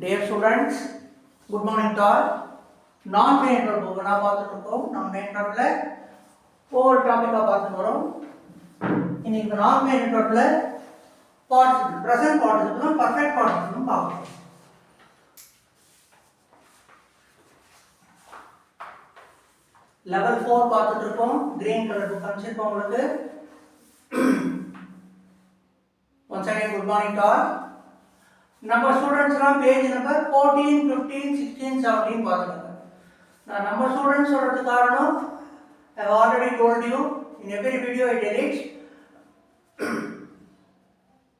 Dear students, good morning to all. Non-main network book na பார்த்துட்டு இருக்கோம். நம்ம main networkல ஒவ்வொரு டாபிக்கா பார்த்து வரோம். இன்னைக்கு non-main networkல participle, present participle, perfect participle பார்ப்போம். Level 4 பார்த்துட்டு இருக்கோம். Green color book அனுப்பிச்சிருக்கோம் உங்களுக்கு. Once again, good morning to all. நம்ம ஸ்டூடெண்ட்ஸ்லாம் பேஜ் நம்பர் 14, 15, 16, 17 பார்த்துக்கோங்க. நான் நம்ம ஸ்டூடெண்ட்ஸ் சொல்கிறது காரணம் I have already told you in every video I tell it.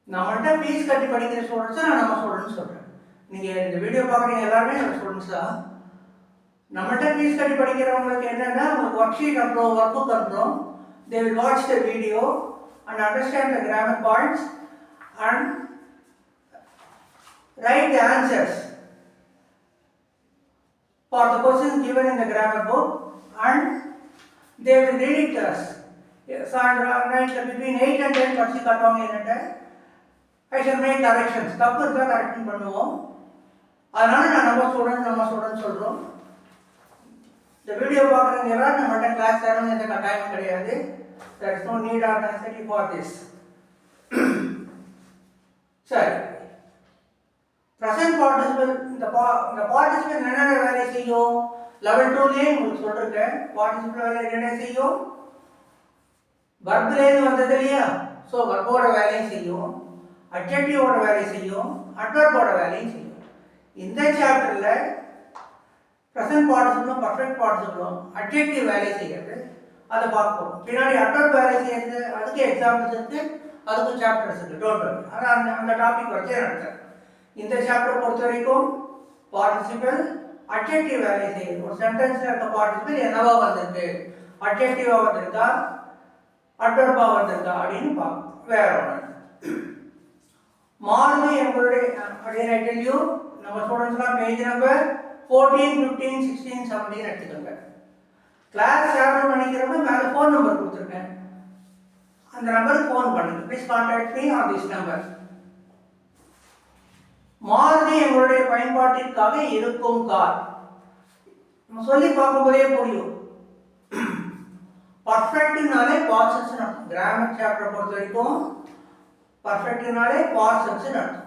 நம்மள்ட்ட ஃபீஸ் கட்டி படிக்கிற ஸ்டூடெண்ட்ஸை நான் நம்ம ஸ்டூடெண்ட்ஸ் சொல்கிறேன். நீங்கள் இந்த வீடியோ பார்க்குறீங்க எல்லாருமே நம்ம ஸ்டூடெண்ட்ஸ் தான். நம்மள்ட்ட ஃபீஸ் கட்டி படிக்கிறவங்களுக்கு என்னென்னா ஒர்க் ஷீட் அனுப்புகிறோம், ஒர்க் புக் அனுப்புகிறோம். They will watch the video and understand the grammar points and write the answers for the questions given in the grammar book and they will read it to us. So, between 8 and 10 படிச்சு காட்டுவாங்க என்னட்ட. I shall make corrections. தப்பு இருந்தால் correction பண்ணுவோம். அதனால நான் நம்ம student சொல்கிறோம். இந்த வீடியோ பார்க்குறவங்க எல்லாரும் நம்மள்ட்ட கிளாஸ் தரணும் எந்த கட்டாயமும் கிடையாது. There is no need or necessity for this. சரி, present participle இந்த participle என்னென்ன வேலை செய்யும் level 2லயே உங்களுக்கு சொல்லிருக்கேன். participle வேலை என்ன செய்யும்? verb-லேருந்து வந்தது இல்லையா? ஸோ verb-ஓட வேலையும் செய்யும், adjective-ஓட வேலை செய்யும், adverb-ஓட வேலையும் செய்யும். இந்த சாப்டரில் present participle, perfect participle, adjective வேலை செய்கிறது அதை பார்ப்போம். பின்னாடி adverb வேலை செய்யறது அதுக்கு எக்ஸாம்பிள்ஸ் இருக்கு, அதுக்கு சாப்டர்ஸ் இருக்கு. டோன்ட் வரி, ஆனால் அந்த டாபிக் வச்சே நடத்துறேன். இந்த சாப்டர் பொறுத்த வரைக்கும் பார்ட்டிசிபிள் அட்ஜெக்டிவ் வேலை செய்யுது. ஒரு சென்டென்ஸ்ல இருக்க பார்ட்டிசிபிள் என்னவா வந்திருக்கு, அட்ஜெக்டிவா வந்திருக்கா, அட்வர்பா வந்திருக்கா அப்படின்னு பார்ப்போம். வேற ஒன்று மாறுது எங்களுடைய அப்படின்னு I tell you, நம்ம ஸ்டூடெண்ட்ஸ்லாம் பேஜ் நம்பர் 14, 15, 16, 17 எடுத்துக்கோங்க. கிளாஸ் சேவன் பண்ணிக்கிறப்ப மேலே ஃபோன் நம்பர் கொடுத்துருக்கேன். அந்த நம்பருக்கு ஃபோன் பண்ணுங்க. Please contact me on this number. Maruti எங்களுடைய பயன்பாட்டிற்காக இருக்கும் கார். நம்ம சொல்லி பார்க்கும்போதே புரியும். பர்ஃபெக்ட்னாலே பாஸ்ட் டென்ஸ் அர்த்தம். கிராமர் சாப்டர் பொறுத்த வரைக்கும் பர்ஃபெக்ட்னாலே பாஸ்ட் டென்ஸ் அர்த்தம்,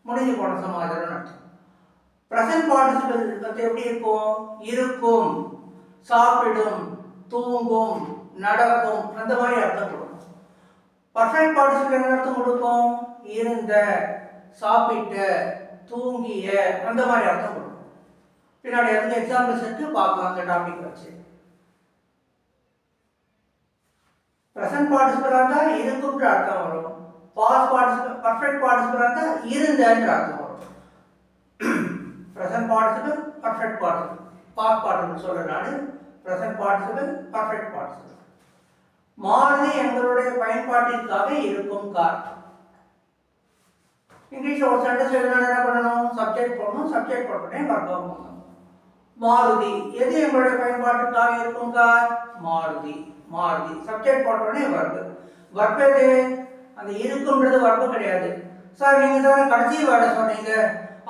முடிஞ்சு போன சமாச்சாரம் அர்த்தம். பிரசன்ட் பார்ட்டிசிபிள் பற்றி எப்படி இருக்கும்? இருக்கும், சாப்பிடும், தூங்கும், நடக்கும், அந்த மாதிரி அர்த்தம் கொடுக்கும். பர்ஃபெக்ட் பார்ட்டிசிபிள் என்ன அர்த்தம் கொடுக்கும்? இருந்த, சாப்பிட்ட, தூங்கிய, அந்த மாதிரி அர்த்தம் கொடுக்கும். பின்னாடி அதுக்கு எக்ஸாம்பிள்ஸ் இருக்கு, பார்க்கலாம் அந்த டாபிக் வச்சு. பிரசன்ட் பார்ட்டிசிபிளா இருந்தா இருக்குன்ற அர்த்தம் வரும். பாஸ்ட் பார்ட்டிசிபிள், பர்ஃபெக்ட் பார்ட்டிசிபிளா இருந்தா இருந்தன்ற அர்த்தம் வரும். Present participle, perfect participle, past participle சொல்றனால present participle, perfect participle. Maruti எங்களுடைய பயன்பாட்டிற்காக இருக்கும் கார். இங்கிலீஷ் ஒரு சென்டென்ஸ் எழுதணும், என்ன பண்ணணும்? சப்ஜெக்ட் போடணும், சப்ஜெக்ட் போட்டோடனே வர்க் பண்ணணும். மாருதி எது எங்களுடைய பயன்பாட்டுக்காக இருக்கும் கார்? மாருதி. மாருதி சப்ஜெக்ட் போட்டோடனே வர்க். வர்க் எது? அந்த இருக்குன்றது வர்க் கிடையாது. சார் நீங்க தானே கடைசி வேர்டை சொன்னீங்க,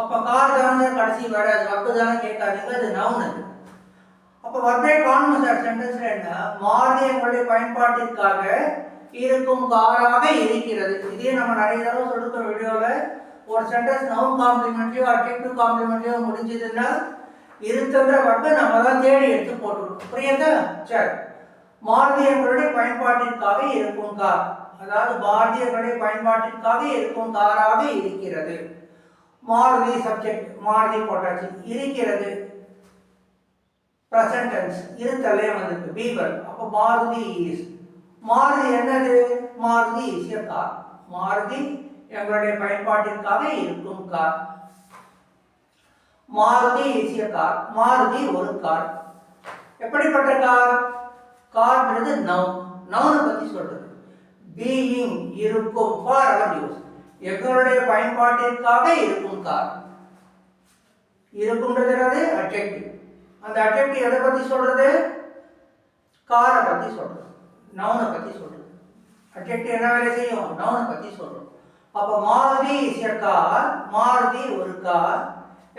அப்ப கார் தானே கடைசி வேர்டு, அது வர்க் தானே கேட்காதீங்க, அது நவுன். அது அப்ப வர்க்கே காணும் சார் சென்டென்ஸ்ல என்ன? மாருதி எங்களுடைய பயன்பாட்டிற்காக இருக்கும் காராக இருக்கிறது. இதே நம்ம நிறைய தடவை சொல்லிருக்கிற வீடியோல ஒரு சென்டென்ஸ் நவுன் காம்ப்ளிமெண்ட்லியோ அட்ஜெக்டிவ் காம்ப்ளிமெண்ட்லியோ முடிஞ்சதுன்னா இருக்கின்ற வர்க்கை நம்ம தான் தேடி எடுத்து போட்டுருக்கோம். புரியுதா? சரி, மாருதி எங்களுடைய பயன்பாட்டிற்காக இருக்கும் கார், அதாவது பாரதியர்களுடைய பயன்பாட்டிற்காக இருக்கும் காராக இருக்கிறது. மாருதி சப்ஜெக்ட், மாருதி போட்டாச்சு. இருக்கிறது பிரசன்ட் டென்ஸ், இருத்தலே வந்திருக்கு, பீவர். அப்போ மாருதி இஸ். மாருதி என்னது? Maruti is a car. Maruti எங்களுடைய பயன்பாட்டிற்காக இருக்கும் car. Maruti is a car. Maruti ஒரு கார். எப்படிப்பட்ட கார்? கார்ன்றது நவுன், நவுனை பத்தி சொல்றது. பீயிங் இருக்கும், ஃபார் அவர் யூஸ், எங்களுடைய பயன்பாட்டிற்காக இருக்கும் கார். இருக்கும்ன்றது அட்ஜெக்டிவ். அந்த அட்ஜெக்டிவ் எதை பத்தி சொல்றது? காரை பத்தி சொல்றது, நவுனை பத்தி சொல்றது. அட்ஜெக்டிவ் என்ன வேலை செய்யும்? நவுனை பத்தி சொல்றோம். அப்போ Maruti is a car, Maruti ஒரு கார்.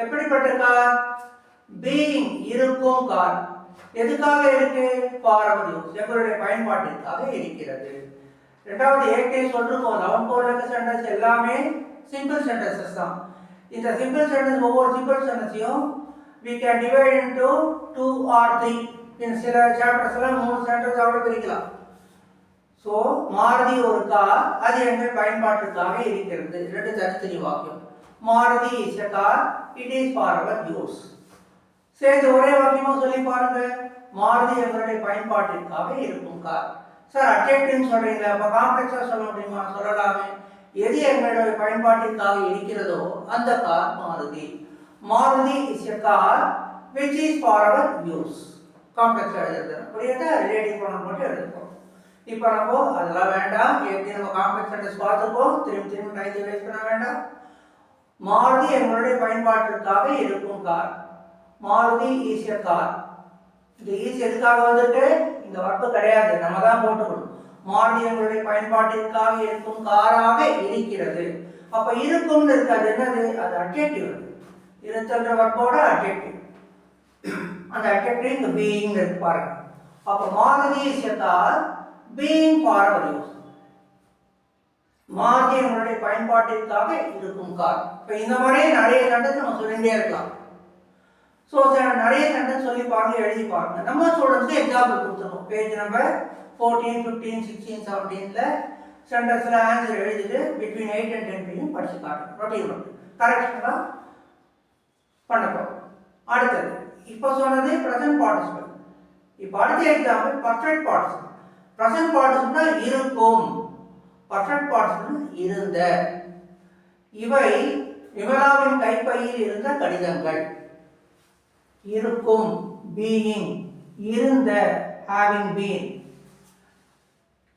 எப்படிப்பட்ட கார்? பீயிங் இருக்கும் கார். எதுக்காக இருக்கு? ஃபார் அவர் யூஸ், எங்களுடைய பயன்பாட்டிற்காக இருக்கிறது. இரண்டாவது ஏற்கனவே சொல்லிருக்கோம், 11 4 சென்டென்ஸ் எல்லாமே சிம்பிள் சென்டென்சஸ் தான். இந்த சிம்பிள் சென்டென்ஸ் ஒவ்வொரு simple சென்டென்ஸையும் we can divide into 2 or 3. in சில சாப்டர்ஸ்ல 3 சென்டென்ஸ் ஆக பிரிக்கலாம். சோ மாருதி ஒரு கார், அது எங்கள் பயன்பாட்டிற்காக இருக்கிறது. ரெண்டு தனித்தனி வாக்கியம். Maruti is a car, it is for our use. சேர்த்து ஒரே வாக்கியமா சொல்லி பாருங்க. மாருதி எங்களுடைய பயன்பாட்டிற்காக இருக்கும் கார். சார் அட்ஜெக்டிவ் சொல்றீங்க, அப்ப காம்ப்ளெக்ஸா சொல்ல முடியுமா? சொல்லலாமே. எது எங்களுடைய பயன்பாட்டிற்காக இருக்கிறதோ அந்த car Maruti. Maruti is a car which is for our use. காம்ப்ளெக்ஸா எழுதுறோம். புரியுதா? ரிலேட்டிவ் ப்ரோனவுன் போட்டு எழுதுறோம். இப்போ நம்ம அதெல்லாம் வேண்டாம். ஏற்கனவே நம்ம காம்ப்ளெக்ஸ் சென்டென்ஸ் பார்த்துப்போம். திரும்ப டைம் வேஸ்ட் பண்ண வேண்டாம். மாருதி எங்களுடைய பயன்பாட்டிற்காக இருக்கும் car. Maruti is a car. இந்த ஈஸ் எதுக்காக வந்திருக்கு? இந்த வர்ப்பு கிடையாது, நம்ம தான் போட்டுக்கணும். மாருதி எங்களுடைய பயன்பாட்டிற்காக இருக்கும் காராக இருக்கிறது. அப்ப இருக்கும்னு இருக்காது, என்னது? அது அட்ஜெக்டிவ். இருத்தல்ன்ற வர்ப்போட அட்ஜெக்டிவ். அந்த அட்ஜெக்டிவ் இங்க பீயிங் இருக்கு பாருங்க. அப்ப Maruti is a car being for our use. Maruti எங்களுடைய பயன்பாட்டிற்காக இருக்கும் கார். இப்ப இந்த மாதிரி நிறைய சென்டென்ஸ் நம்ம சொல்லிட்டே இருக்கலாம். ஸோ நிறைய சென்டென்ஸ் சொல்லி பாருங்க, எழுதி பாருங்க. நம்ம ஸ்டூடெண்ட்ஸ்க்கு எக்ஸாம்பிள் கொடுத்துருக்கோம். பேஜ் நம்பர் 14, 15, 16, 17ல சென்டென்ஸ்ல ஆன்சர் எழுதிட்டு between 8 and 10 pm படிச்சு காட்டுங்க. ரொட்டீன் ஒர்க் கரெக்ஷன்லாம் பண்ணப்போம். அடுத்தது இப்போ சொன்னது ப்ரெசன்ட் பார்ட்டிசிபிள். இப்போ அடுத்த எக்ஸாம்பிள் பர்ஃபெக்ட் பார்ட்டிசிபிள். ப்ரெசன்ட் பார்ட்டிசிபிள்னா இருக்கும், பர்ஃபெக்ட் பார்ட்டிசிபிள் இருந்த. இவை விமலாவின் கைப்பையில் இருந்த கடிதங்கள். இருக்கும் பீயிங், இருந்த having been.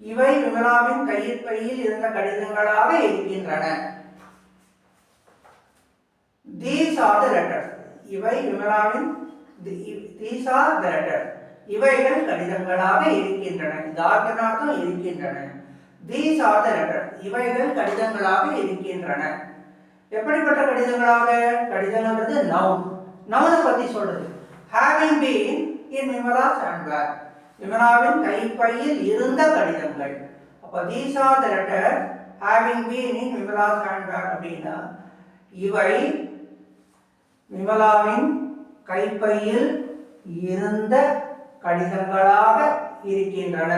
இவை விமலாவின் கைப்பையில் இருந்த கடிதங்களாக இருக்கின்றன. These are the letters. இவை விமலாவின் these are the letters. இவைகள் கடிதங்களாக இருக்கின்றன. இந்த ஆர்கனார்த்தம் இருக்கின்றன. These are the letters. இவைகள் கடிதங்களாக இருக்கின்றன. எப்படிப்பட்ட கடிதங்களாக? கடிதங்கள்ன்றது நவுன். நவுனை பத்தி சொல்றது. having been in Vimala's handbag. விமலாவின் கைப்பையில் இருந்த கடிதங்கள். அப்ப these are the letters having been in Vimala's handbag அப்படின்னா இவை விமலாவின் கைப்பையில் இருந்த கடிதங்களாக இருக்கின்றன.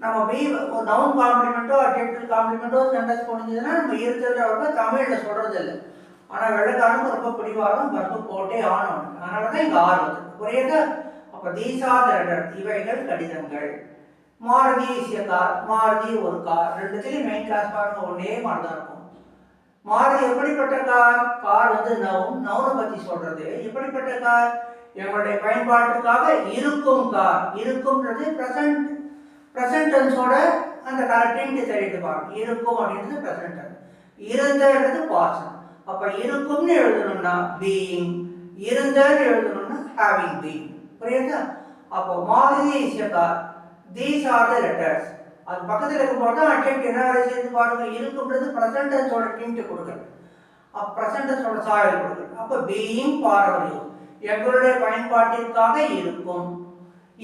நம்ம பி ஒரு நவுன் காம்ப்ளிமெண்டோ அட்ஜெக்டிவ் காம்ப்ளிமெண்டோ சென்டென்ஸ் போடுறதுன்னா நம்ம இருந்ததுன்றவங்க தமிழ்ல சொல்றது இல்லை. ஆனா வெள்ளக்காரனுக்கு ரொம்ப பிடிவாதம், பர்பு போட்டே ஆனவன். அதனாலதான் இங்க ஆர்வம். புரியுதா? அப்ப these are the letters. இவைகள் கடிதங்கள். Maruti is a car. Maruti ஒரு கார். ரெண்டுத்திலையும் மெயின் கிளாஸ் பாருங்க, ஒன்னே மாதிரி தான் இருக்கும். மாருதி எப்படிப்பட்ட கார்? கார் வந்து நவுன், நவுனை பத்தி சொல்றது. எப்படிப்பட்ட கார்? எங்களுடைய பயன்பாட்டுக்காக இருக்கும் கார். இருக்கும்ன்றது பிரசன்ட், பிரசன்ட் டென்ஸோட அந்த கரெக்டிங் தெரிவித்து பாருங்க. இருக்கும் அப்படின்றது பிரசன்ட் டென்ஸ், இருந்தது பாஸ்ட். அப்ப இருக்கும்னு எழுதணும்னா பீயிங், இருந்தன்னு எழுதணும்னா ஹேவிங் பீன். புரியுதா? அப்போ Maruti is a car. These are the letters. அது பக்கத்தில் இருக்கும்போது தான் அட்ஜெக்டிவ் என்ன சேர்த்து பாருங்க. இருக்கும்ன்றது பிரசன்ட் டென்ஸோட டிண்ட் கொடுக்குறது, பிரசன்ட் டென்ஸோட சாயல் கொடுக்குறது. அப்போ பீயிங் ஃபார் அவர் யூஸ், எங்களுடைய பயன்பாட்டிற்காக இருக்கும்.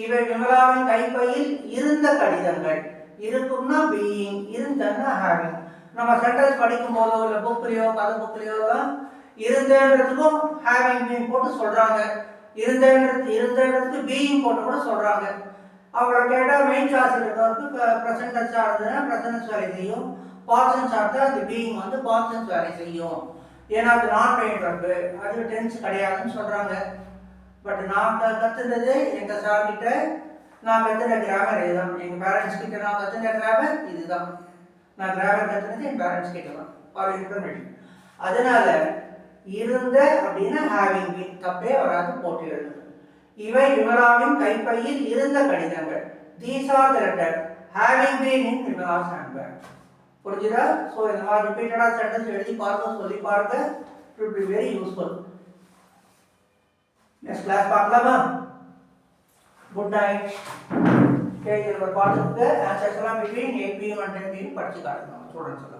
இவை விமலாவின் கைப்பையில் இருந்த கடிதங்கள். இருக்கும்னா பீயிங், இருந்தன்னா ஹேவிங். நம்ம சென்டென்ஸ் படிக்கும் போதோ இல்லை புக்லையோ கதை புக்லையோ தான் இருந்ததுக்கும் ஹேவிங் பீன் போட்டு சொல்றாங்க. இருந்ததுக்கு பீயிங் போட்டு கூட சொல்றாங்க. அவங்கள கேட்டால் மெயின் கிளாஸ் இருக்கிறவருக்கு ப்ரெசன்ட் டென்ஸாக இருந்ததுன்னா ப்ரெசன்ட் வேலை செய்யும். பாஸ்ட் டென்ஸ் ஆகிட்டா அந்த பீயிங் வந்து பாஸ்ட் டென்ஸ் வேலை செய்யும். ஏன்னா அது நான் பெயின் ரப்பு, அது டென்ஸ் கிடையாதுன்னு சொல்றாங்க. பட் நான் கற்றுனது எங்கள் சார் கிட்ட நான் கற்றுன கிராமர் இதுதான். எங்கள் பேரண்ட்ஸ் கிட்ட நான் கற்றுன கிராமர் இதுதான். நான் கிராமர் கற்றுனது என் பேரண்ட்ஸ் கிட்ட தான் ஃபார் இன்ஃபர்மேஷன். அதனால இருந்த அப்படின்னா ஹேவிங் பீன் தப்பே வராது, போட்டு எழுதுங்க. இவை விமலாவின் கைப்பையில் இருந்த கடிதங்கள். These are the letters having been in Vimala's handbag. புரிஞ்சுதா? ஸோ இந்த மாதிரி ரிப்பீட்டடாக சென்டென்ஸ் எழுதி பாருங்க, சொல்லி பாருங்க. It will be very useful. Next class பார்க்கலாமா? Good night. கேஜி நம்பர் பார்த்துட்டு ஆன்சர்ஸ் எல்லாம் between 8 pm and 10 pm படிச்சு காட்டணும் ஸ்டூடெண்ட்ஸ் எல்லாம்.